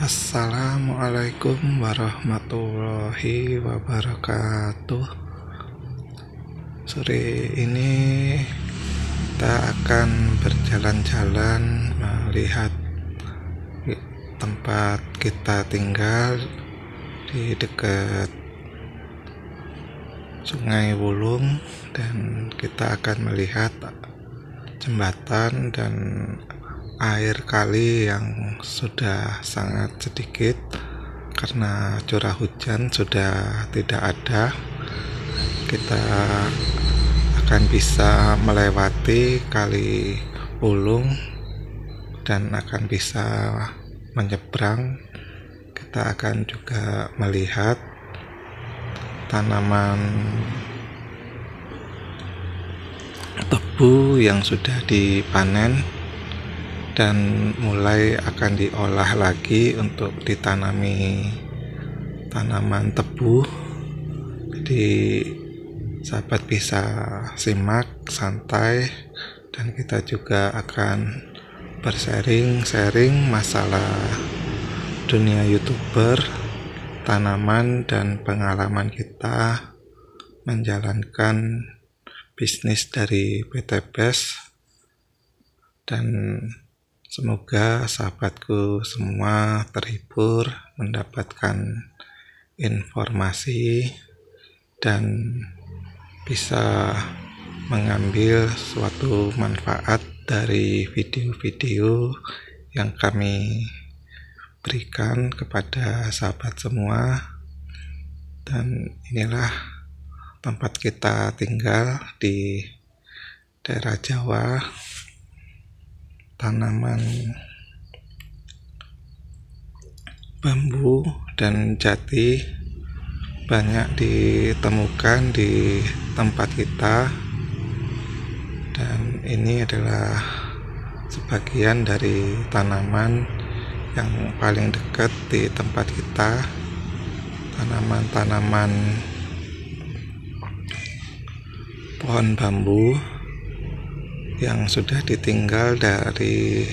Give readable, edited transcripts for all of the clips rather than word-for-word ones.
Assalamualaikum warahmatullahi wabarakatuh. Sore ini kita akan berjalan-jalan melihat tempat kita tinggal di dekat Sungai Wulung, dan kita akan melihat jembatan dan air kali yang sudah sangat sedikit karena curah hujan sudah tidak ada. Kita akan bisa melewati Kali Wulung dan akan bisa menyeberang. Kita akan juga melihat tanaman tebu yang sudah dipanen dan mulai akan diolah lagi untuk ditanami tanaman tebu. Jadi sahabat bisa simak santai, dan kita juga akan bersharing masalah dunia YouTuber, tanaman, dan pengalaman kita menjalankan bisnis dari PT BES. Dan semoga sahabatku semua terhibur, mendapatkan informasi, dan bisa mengambil suatu manfaat dari video-video yang kami berikan kepada sahabat semua. Dan inilah tempat kita tinggal di daerah Jawa. Tanaman bambu dan jati banyak ditemukan di tempat kita, dan ini adalah sebagian dari tanaman yang paling dekat di tempat kita. Tanaman pohon bambu yang sudah ditinggal dari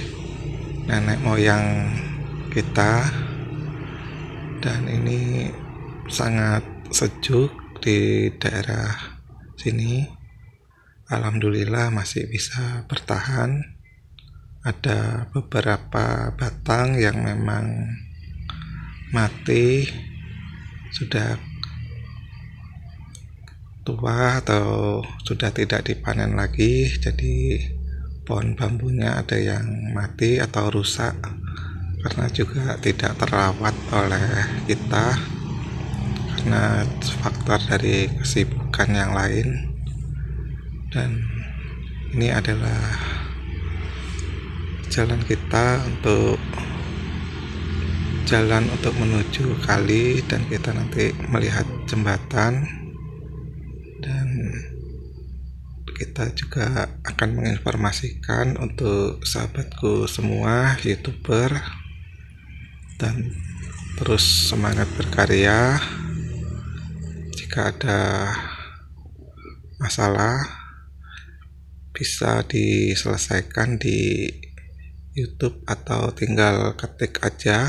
nenek moyang kita, dan ini sangat sejuk di daerah sini. Alhamdulillah masih bisa bertahan. Ada beberapa batang yang memang mati, sudah tua atau sudah tidak dipanen lagi. Jadi pohon bambunya ada yang mati atau rusak karena juga tidak terawat oleh kita karena faktor dari kesibukan yang lain. Dan ini adalah jalan kita untuk menuju kali, dan kita nanti melihat jembatan. Dan kita juga akan menginformasikan untuk sahabatku semua YouTuber, dan terus semangat berkarya. Jika ada masalah bisa diselesaikan di YouTube atau tinggal ketik aja.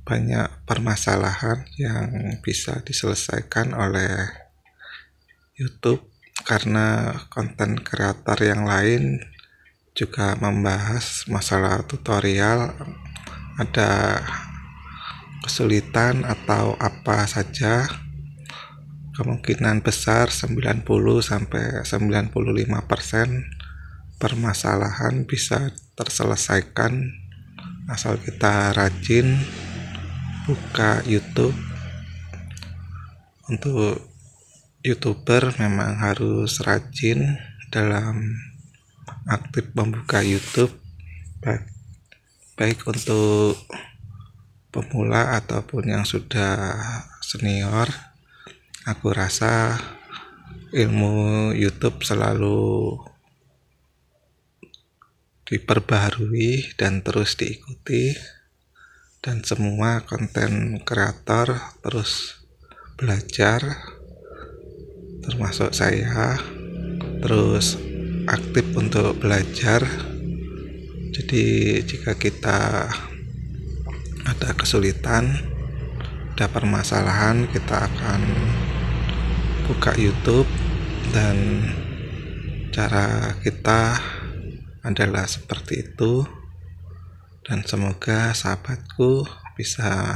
Banyak permasalahan yang bisa diselesaikan oleh YouTube karena konten kreator yang lain juga membahas masalah tutorial, ada kesulitan atau apa saja. Kemungkinan besar 90-95% permasalahan bisa terselesaikan asal kita rajin buka YouTube. Untuk YouTuber memang harus rajin dalam aktif membuka YouTube, baik untuk pemula ataupun yang sudah senior. Aku rasa ilmu YouTube selalu diperbaharui dan terus diikuti, dan semua konten kreator terus belajar, termasuk saya terus aktif untuk belajar. Jadi jika kita ada kesulitan, ada permasalahan, kita akan buka YouTube, dan cara kita adalah seperti itu. Dan semoga sahabatku bisa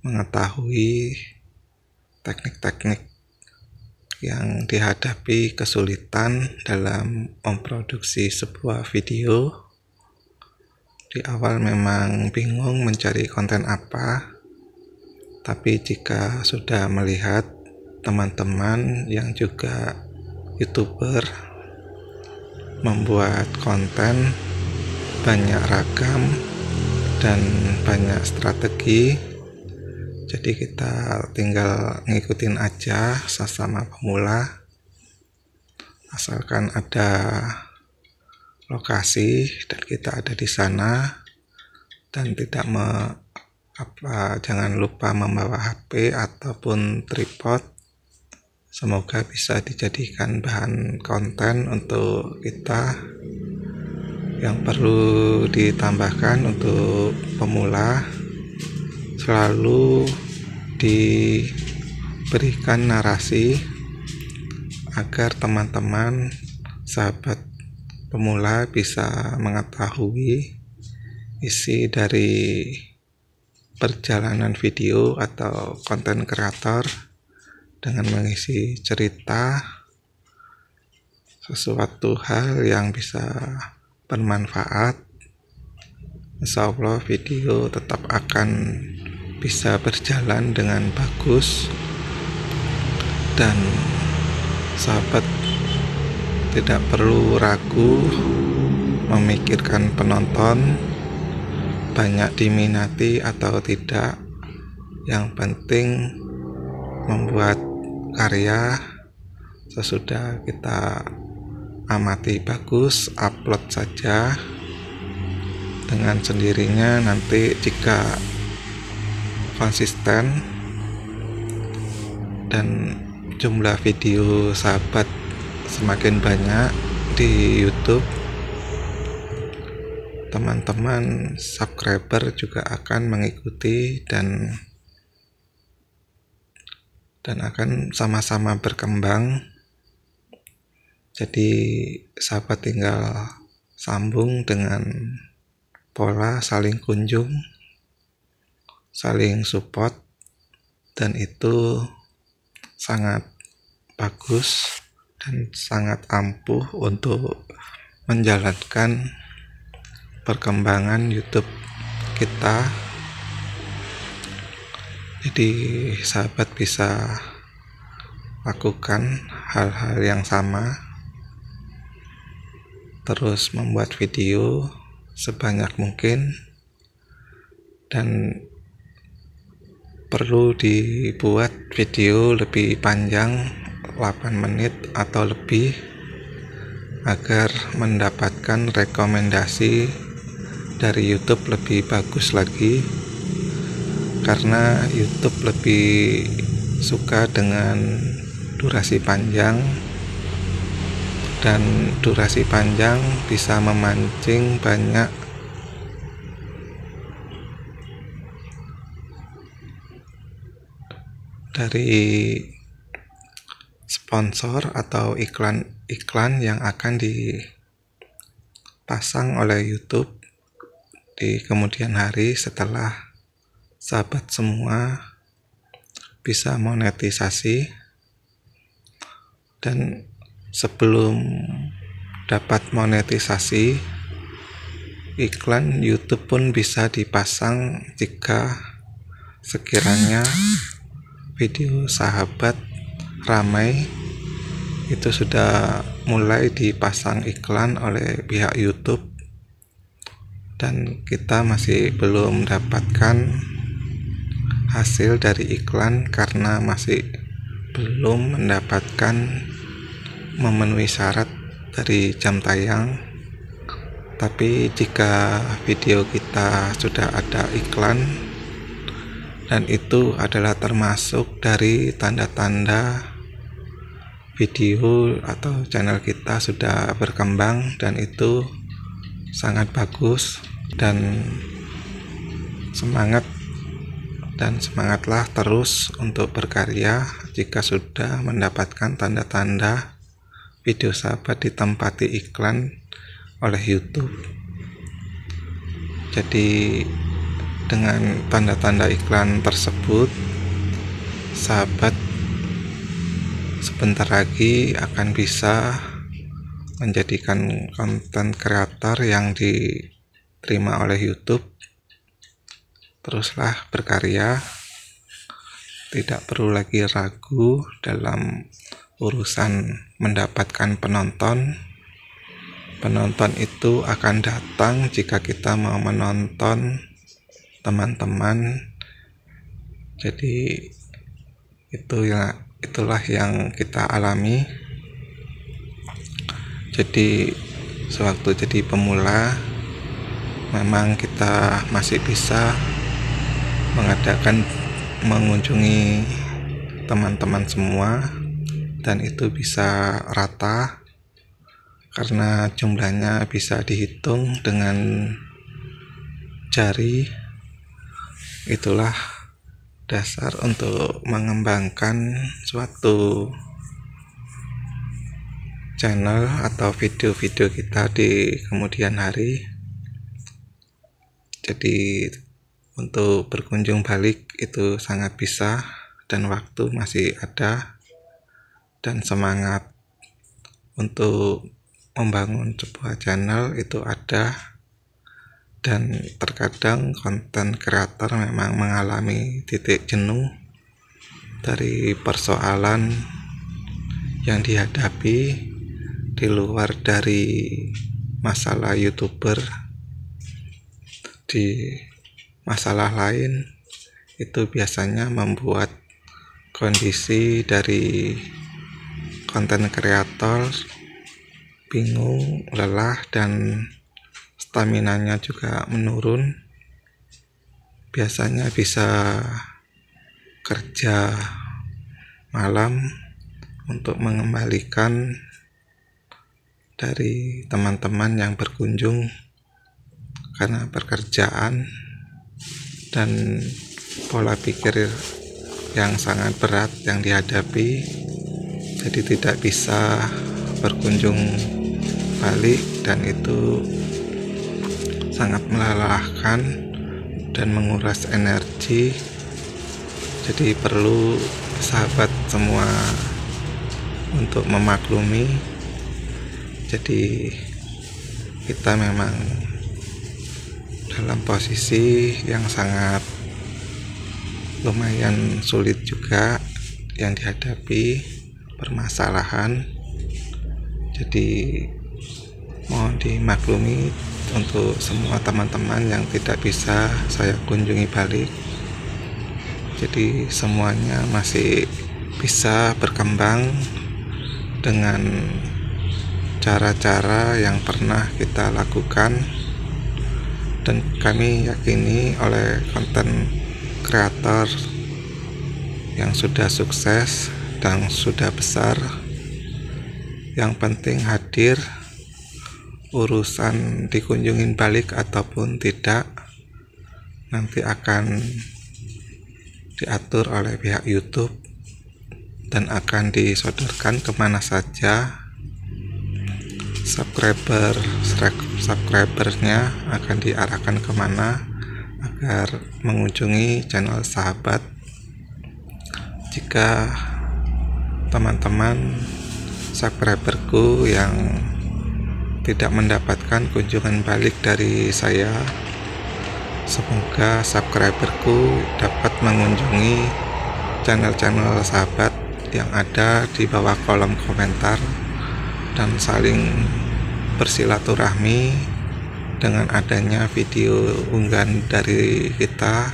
mengetahui teknik-teknik yang dihadapi kesulitan dalam memproduksi sebuah video. Di awal memang bingung mencari konten apa, tapi jika sudah melihat teman-teman yang juga YouTuber membuat konten banyak ragam dan banyak strategi, jadi kita tinggal ngikutin aja sesama pemula, asalkan ada lokasi dan kita ada di sana, dan jangan lupa membawa HP ataupun tripod. Semoga bisa dijadikan bahan konten untuk kita. Yang perlu ditambahkan untuk pemula, selalu diberikan narasi agar teman-teman sahabat pemula bisa mengetahui isi dari perjalanan video atau konten kreator dengan mengisi cerita sesuatu hal yang bisa bermanfaat. Insya Allah video tetap akan bisa berjalan dengan bagus, dan sahabat tidak perlu ragu memikirkan penonton banyak diminati atau tidak. Yang penting membuat karya sesudah kita amati bagus, upload saja. Dengan sendirinya nanti jika konsisten dan jumlah video sahabat semakin banyak di YouTube, teman-teman subscriber juga akan mengikuti dan akan sama-sama berkembang. Jadi sahabat tinggal sambung dengan pola saling kunjung, saling support, dan itu sangat bagus dan sangat ampuh untuk menjalankan perkembangan YouTube kita. Jadi sahabat bisa lakukan hal-hal yang sama, terus membuat video sebanyak mungkin, dan perlu dibuat video lebih panjang, 8 menit atau lebih, agar mendapatkan rekomendasi dari YouTube lebih bagus lagi, karena YouTube lebih suka dengan durasi panjang, dan durasi panjang bisa memancing banyak dari sponsor atau iklan yang akan dipasang oleh YouTube di kemudian hari setelah sahabat semua bisa monetisasi. Dan sebelum dapat monetisasi, iklan YouTube pun bisa dipasang jika sekiranya video sahabat ramai. Itu sudah mulai dipasang iklan oleh pihak YouTube, dan kita masih belum mendapatkan hasil dari iklan karena masih belum mendapatkan memenuhi syarat dari jam tayang. Tapi jika video kita sudah ada iklan, dan itu adalah termasuk dari tanda-tanda video atau channel kita sudah berkembang, dan itu sangat bagus. Dan semangat dan semangatlah terus untuk berkarya jika sudah mendapatkan tanda-tanda video sahabat ditempati iklan oleh YouTube. Jadi dengan tanda-tanda iklan tersebut, sahabat sebentar lagi akan bisa menjadikan konten kreator yang diterima oleh YouTube. Teruslah berkarya, tidak perlu lagi ragu dalam urusan mendapatkan penonton. Penonton itu akan datang jika kita mau menonton, teman-teman. Jadi itulah yang kita alami. Jadi sewaktu jadi pemula, memang kita masih bisa mengunjungi teman-teman semua, dan itu bisa rata karena jumlahnya bisa dihitung dengan jari. Itulah dasar untuk mengembangkan suatu channel atau video-video kita di kemudian hari. Jadi untuk berkunjung balik itu sangat bisa, dan waktu masih ada, dan semangat untuk membangun sebuah channel itu ada. Dan terkadang konten kreator memang mengalami titik jenuh dari persoalan yang dihadapi di luar dari masalah YouTuber. Di masalah lain itu biasanya membuat kondisi dari konten kreator bingung, lelah, dan staminanya juga menurun. Biasanya bisa kerja malam untuk mengembalikan dari teman-teman yang berkunjung karena pekerjaan dan pola pikir yang sangat berat yang dihadapi. Jadi tidak bisa berkunjung balik, dan itu sangat melelahkan dan menguras energi. Jadi perlu sahabat semua untuk memaklumi. Jadi kita memang dalam posisi yang sangat lumayan sulit juga yang dihadapi permasalahan. Jadi mohon dimaklumi untuk semua teman-teman yang tidak bisa saya kunjungi balik. Jadi semuanya masih bisa berkembang dengan cara-cara yang pernah kita lakukan, dan kami yakini oleh konten kreator yang sudah sukses dan sudah besar, yang penting hadir. Urusan dikunjungin balik ataupun tidak nanti akan diatur oleh pihak YouTube dan akan disodorkan kemana saja. Subscribernya akan diarahkan kemana agar mengunjungi channel sahabat. Jika teman-teman subscriberku yang tidak mendapatkan kunjungan balik dari saya, semoga subscriberku dapat mengunjungi channel-channel sahabat yang ada di bawah kolom komentar dan saling bersilaturahmi dengan adanya video unggahan dari kita.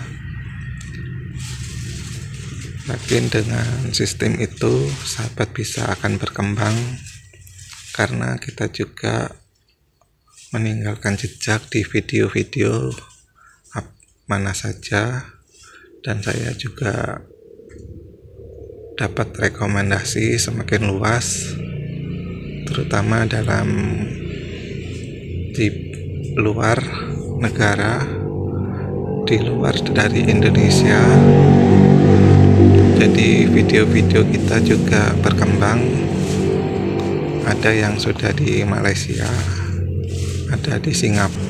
Yakin dengan sistem itu sahabat bisa akan berkembang, karena kita juga meninggalkan jejak di video-video mana saja, dan saya juga dapat rekomendasi semakin luas, terutama di luar negara, di luar dari Indonesia. Jadi video-video kita juga berkembang. Ada yang sudah di Malaysia, ada di Singapura,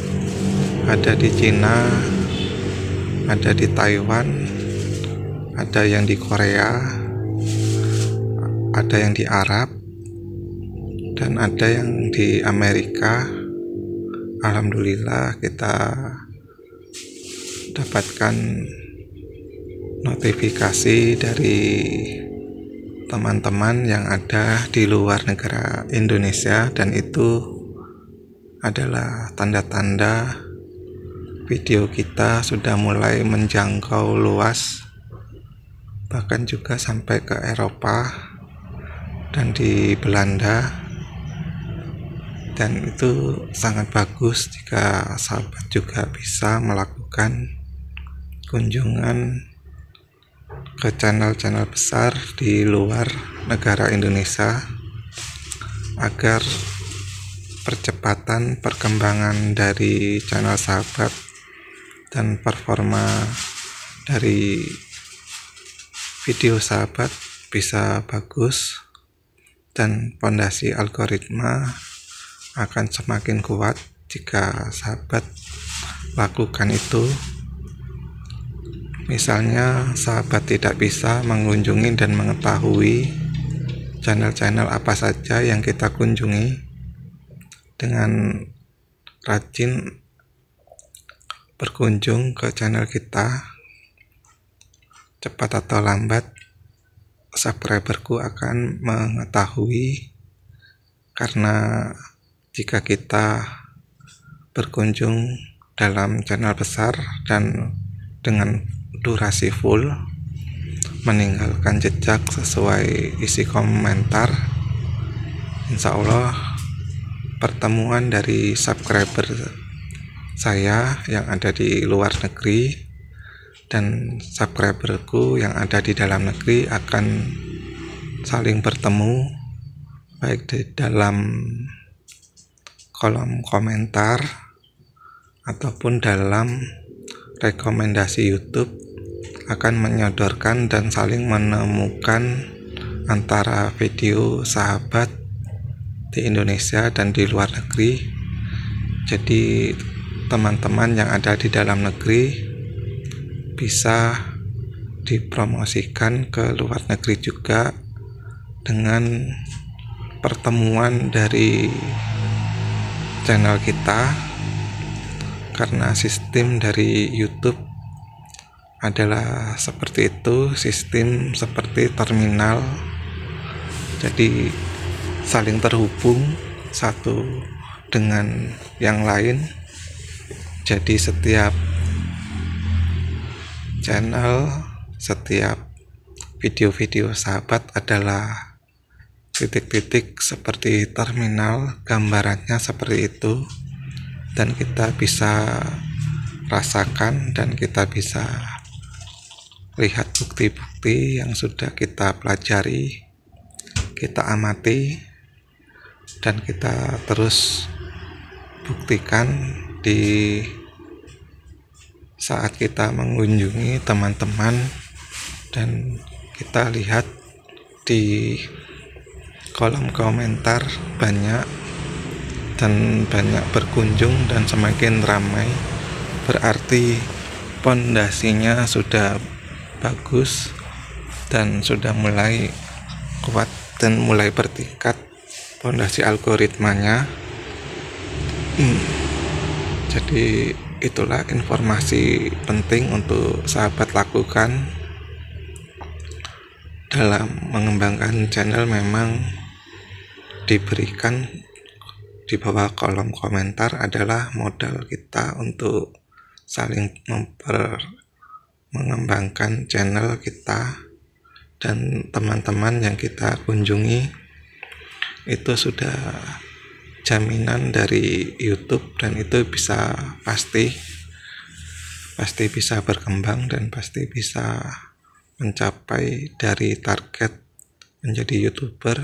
ada di Cina, ada di Taiwan, ada yang di Korea, ada yang di Arab, dan ada yang di Amerika. Alhamdulillah kita dapatkan notifikasi dari teman-teman yang ada di luar negara Indonesia, dan itu adalah tanda-tanda video kita sudah mulai menjangkau luas, bahkan juga sampai ke Eropa dan di Belanda. Dan itu sangat bagus jika sahabat juga bisa melakukan kunjungan ke channel-channel besar di luar negara Indonesia, agar percepatan perkembangan dari channel sahabat dan performa dari video sahabat bisa bagus, dan fondasi algoritma akan semakin kuat jika sahabat lakukan itu. Misalnya sahabat tidak bisa mengunjungi dan mengetahui channel-channel apa saja yang kita kunjungi, dengan rajin berkunjung ke channel kita, cepat atau lambat subscriberku akan mengetahui. Karena jika kita berkunjung dalam channel besar dan dengan durasi full, meninggalkan jejak sesuai isi komentar, insya Allah pertemuan dari subscriber saya yang ada di luar negeri dan subscriberku yang ada di dalam negeri akan saling bertemu, baik di dalam kolom komentar ataupun dalam rekomendasi YouTube, akan menyodorkan dan saling menemukan antara video sahabat di Indonesia dan di luar negeri. Jadi teman-teman yang ada di dalam negeri bisa dipromosikan ke luar negeri juga dengan pertemuan dari channel kita, karena sistem dari YouTube adalah seperti itu, sistem seperti terminal, jadi saling terhubung satu dengan yang lain. Jadi setiap channel, setiap video-video sahabat adalah titik-titik seperti terminal, gambarannya seperti itu, dan kita bisa rasakan dan kita bisa lihat bukti-bukti yang sudah kita pelajari, kita amati, dan kita terus buktikan di saat kita mengunjungi teman-teman. Dan kita lihat di kolom komentar banyak dan banyak berkunjung dan semakin ramai, berarti pondasinya sudah bagus dan sudah mulai kuat dan mulai bertingkat pondasi algoritmanya. Jadi itulah informasi penting untuk sahabat lakukan dalam mengembangkan channel. Memang diberikan di bawah kolom komentar adalah modal kita untuk saling mengembangkan channel kita, dan teman-teman yang kita kunjungi itu sudah jaminan dari YouTube, dan itu bisa pasti bisa berkembang dan pasti bisa mencapai dari target menjadi YouTuber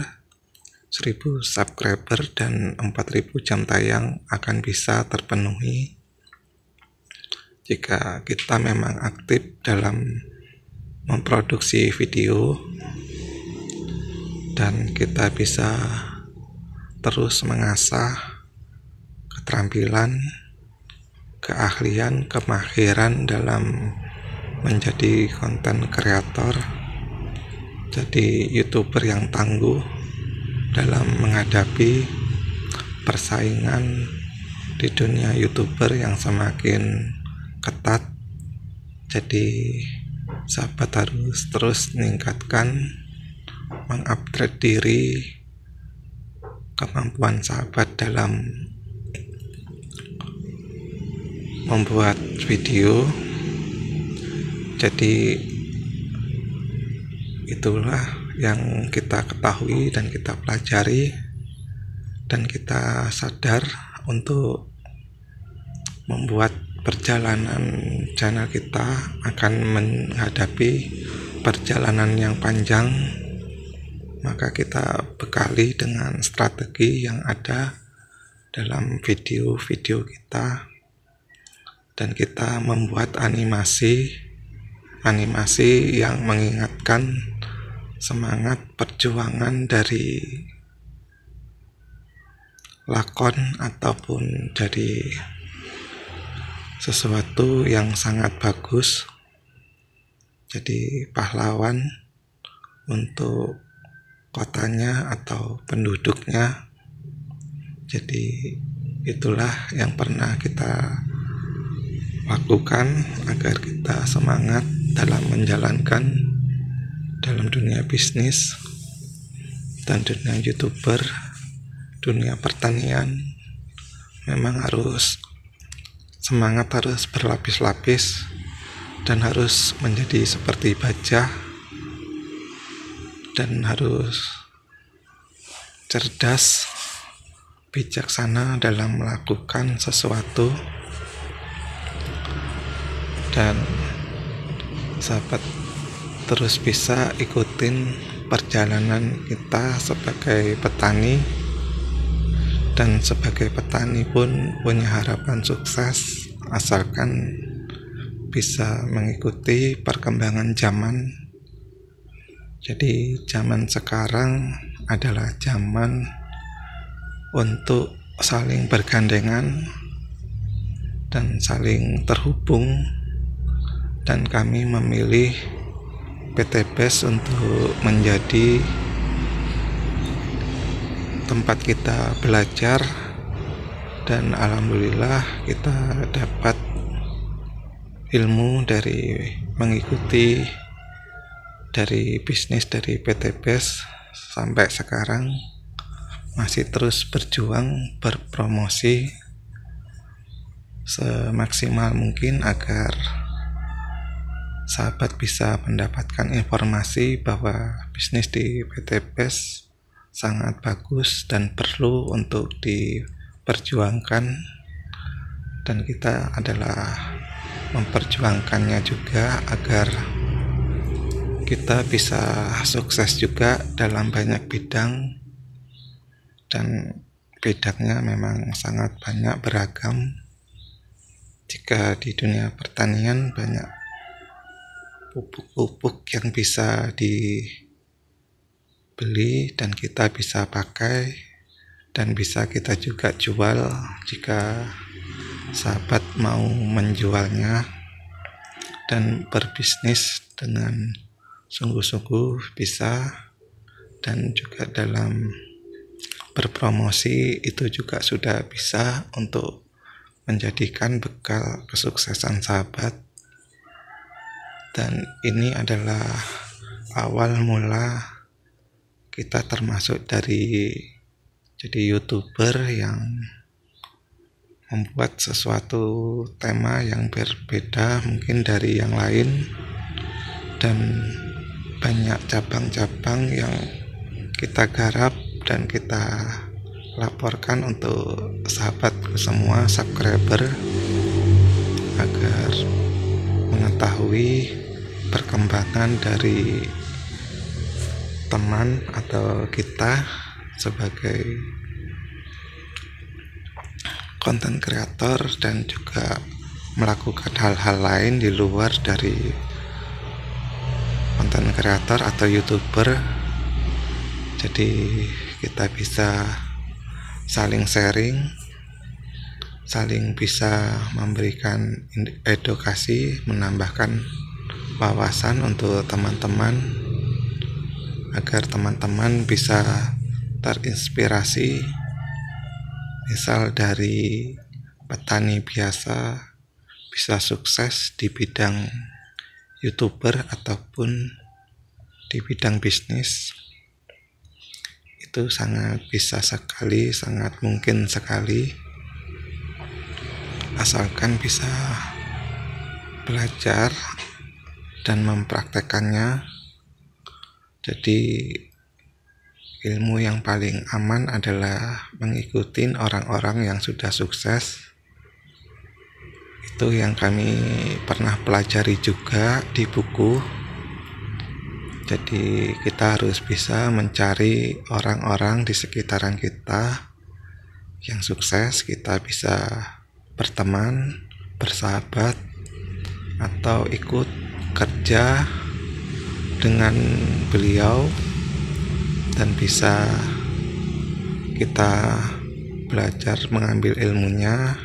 1000 subscriber dan 4000 jam tayang akan bisa terpenuhi. jika kita memang aktif dalam memproduksi video dan kita bisa terus mengasah keterampilan, keahlian, kemahiran dalam menjadi konten kreator, jadi YouTuber yang tangguh dalam menghadapi persaingan di dunia YouTuber yang semakin ketat. Jadi sahabat harus terus meningkatkan, mengupgrade diri, kemampuan sahabat dalam membuat video. Jadi itulah yang kita ketahui dan kita pelajari, dan kita sadar untuk membuat perjalanan channel kita akan menghadapi perjalanan yang panjang. Maka kita bekali dengan strategi yang ada dalam video-video kita, dan kita membuat animasi yang mengingatkan semangat perjuangan dari lakon ataupun dari sesuatu yang sangat bagus. Jadi pahlawan untuk kotanya atau penduduknya. Jadi itulah yang pernah kita lakukan agar kita semangat dalam menjalankan dalam dunia bisnis dan dunia YouTuber, dunia pertanian. Memang harus semangat, harus berlapis-lapis, dan harus menjadi seperti baja, dan harus cerdas, bijaksana dalam melakukan sesuatu. Dan sahabat terus bisa ikutin perjalanan kita sebagai petani, dan sebagai petani pun punya harapan sukses asalkan bisa mengikuti perkembangan zaman. Jadi zaman sekarang adalah zaman untuk saling bergandengan dan saling terhubung, dan kami memilih PT BES untuk menjadi tempat kita belajar, dan alhamdulillah kita dapat ilmu dari mengikuti dari bisnis dari PT BES sampai sekarang masih terus berjuang berpromosi semaksimal mungkin agar sahabat bisa mendapatkan informasi bahwa bisnis di PT BES sangat bagus dan perlu untuk diperjuangkan, dan kita adalah memperjuangkannya juga agar kita bisa sukses juga dalam banyak bidang, dan bidangnya memang sangat banyak beragam. Jika di dunia pertanian banyak pupuk-pupuk yang bisa dibeli dan kita bisa pakai, dan bisa kita juga jual jika sahabat mau menjualnya, dan berbisnis dengan sungguh-sungguh bisa. Dan juga dalam berpromosi itu juga sudah bisa untuk menjadikan bekal kesuksesan sahabat. Dan ini adalah awal mula kita termasuk dari jadi YouTuber yang membuat sesuatu tema yang berbeda mungkin dari yang lain, dan banyak cabang-cabang yang kita garap dan kita laporkan untuk sahabat semua subscriber agar mengetahui perkembangan dari teman atau kita sebagai konten kreator, dan juga melakukan hal-hal lain di luar dari konten kreator atau YouTuber. Jadi kita bisa saling sharing, saling bisa memberikan edukasi, menambahkan wawasan untuk teman-teman agar teman-teman bisa terinspirasi, misal dari petani biasa bisa sukses di bidang YouTuber ataupun di bidang bisnis. Itu sangat bisa sekali, sangat mungkin sekali, asalkan bisa belajar dan mempraktekannya. Jadi ilmu yang paling aman adalah mengikuti orang-orang yang sudah sukses. Itu yang kami pernah pelajari juga di buku. Jadi kita harus bisa mencari orang-orang di sekitaran kita yang sukses. Kita bisa berteman, bersahabat, atau ikut kerja dengan beliau, dan bisa kita belajar mengambil ilmunya,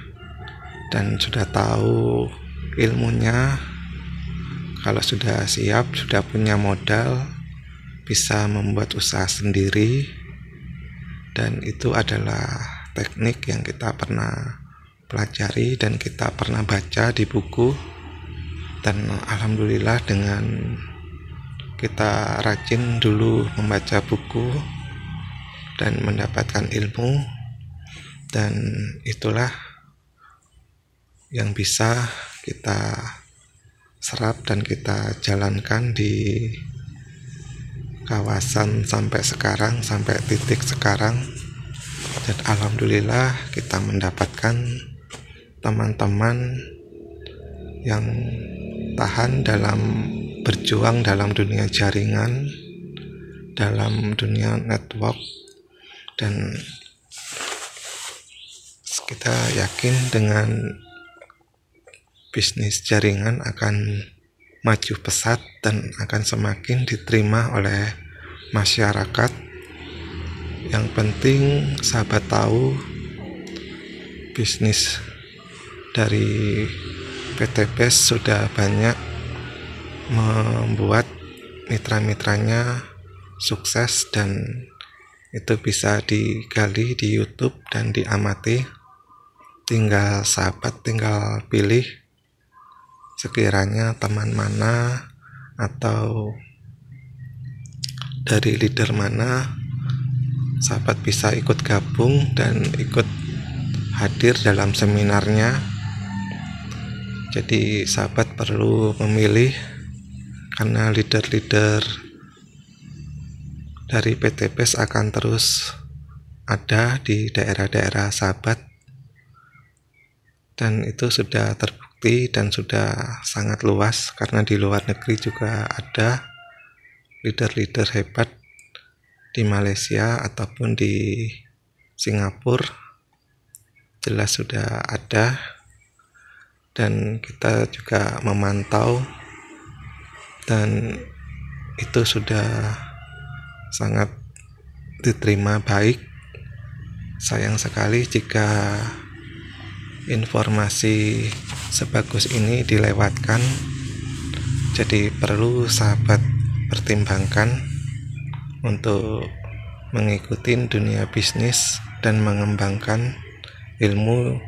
dan sudah tahu ilmunya, kalau sudah siap, sudah punya modal, bisa membuat usaha sendiri. Dan itu adalah teknik yang kita pernah pelajari dan kita pernah baca di buku. Dan alhamdulillah dengan kita rajin dulu membaca buku dan mendapatkan ilmu, dan itulah yang bisa kita serap dan kita jalankan di kawasan sampai sekarang, sampai titik sekarang. Dan alhamdulillah kita mendapatkan teman-teman yang tahan dalam berjuang dalam dunia jaringan, dalam dunia network, dan kita yakin dengan bisnis jaringan akan maju pesat dan akan semakin diterima oleh masyarakat. Yang penting sahabat tahu bisnis dari PT PES sudah banyak membuat mitra-mitranya sukses, dan itu bisa digali di YouTube dan diamati. Tinggal sahabat tinggal pilih sekiranya teman mana atau dari leader mana sahabat bisa ikut gabung dan ikut hadir dalam seminarnya. Jadi sahabat perlu memilih, karena leader-leader dari PT PES akan terus ada di daerah-daerah sahabat, dan itu sudah terbukti dan sudah sangat luas, karena di luar negeri juga ada leader-leader hebat di Malaysia ataupun di Singapura, jelas sudah ada. Dan kita juga memantau, dan itu sudah sangat diterima baik. Sayang sekali jika informasi sebagus ini dilewatkan. Jadi perlu sahabat pertimbangkan untuk mengikuti dunia bisnis dan mengembangkan ilmu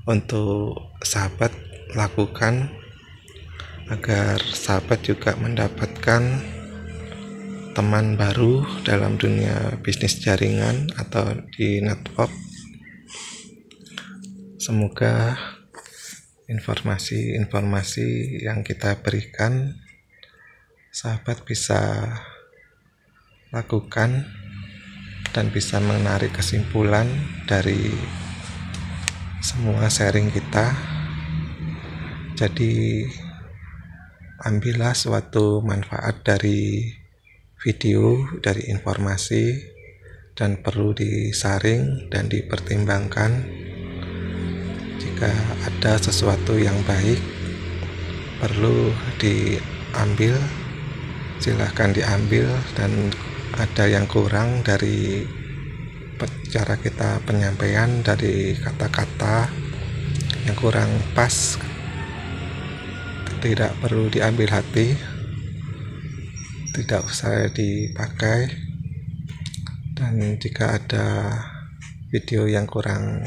untuk sahabat lakukan, agar sahabat juga mendapatkan teman baru dalam dunia bisnis jaringan atau di network. Semoga informasi-informasi yang kita berikan sahabat bisa lakukan dan bisa menarik kesimpulan dari semua sharing kita. Jadi ambillah suatu manfaat dari video, dari informasi, dan perlu disaring dan dipertimbangkan. Jika jika ada sesuatu yang baik perlu diambil, silahkan diambil, dan ada yang kurang dari cara kita penyampaian, dari kata-kata yang kurang pas, tidak perlu diambil hati, tidak usah dipakai. Dan jika ada video yang kurang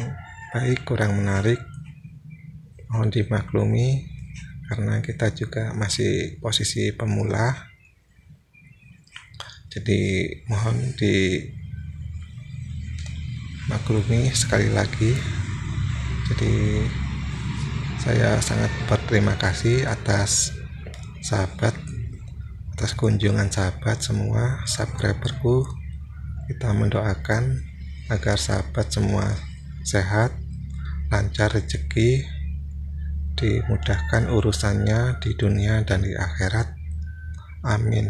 baik, kurang menarik, mohon dimaklumi karena kita juga masih posisi pemula, jadi mohon dimaklumi sekali lagi. Jadi saya sangat berterima kasih atas kunjungan sahabat semua, subscriberku. Kita mendoakan agar sahabat semua sehat, lancar rezeki, dimudahkan urusannya di dunia dan di akhirat. Amin.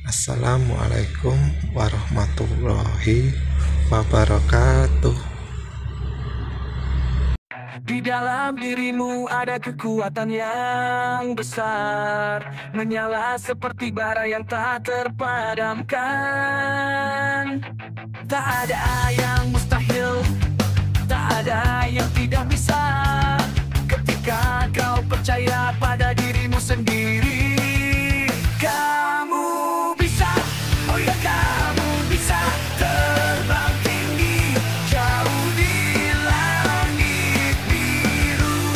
Assalamualaikum warahmatullahi wabarakatuh. Di dalam dirimu ada kekuatan yang besar, menyala seperti bara yang tak terpadamkan. Tak ada yang mustahil, tak ada yang tidak bisa, ketika kau percaya pada dirimu sendiri. Kamu bisa, oh ya kamu bisa terbang tinggi, jauh di langit biru,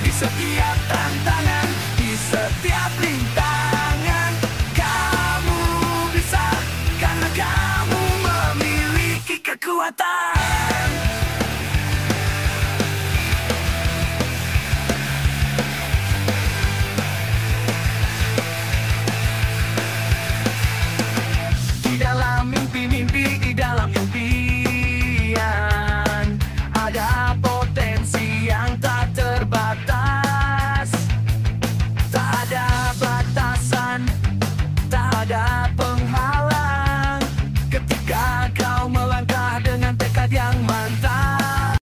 di setiap tantangan, di setiap rintangan. Kamu bisa, karena kamu memiliki kekuatan. Di dalam mimpi-mimpi, di dalam impian, ada potensi yang tak terbatas. Tak ada batasan, tak ada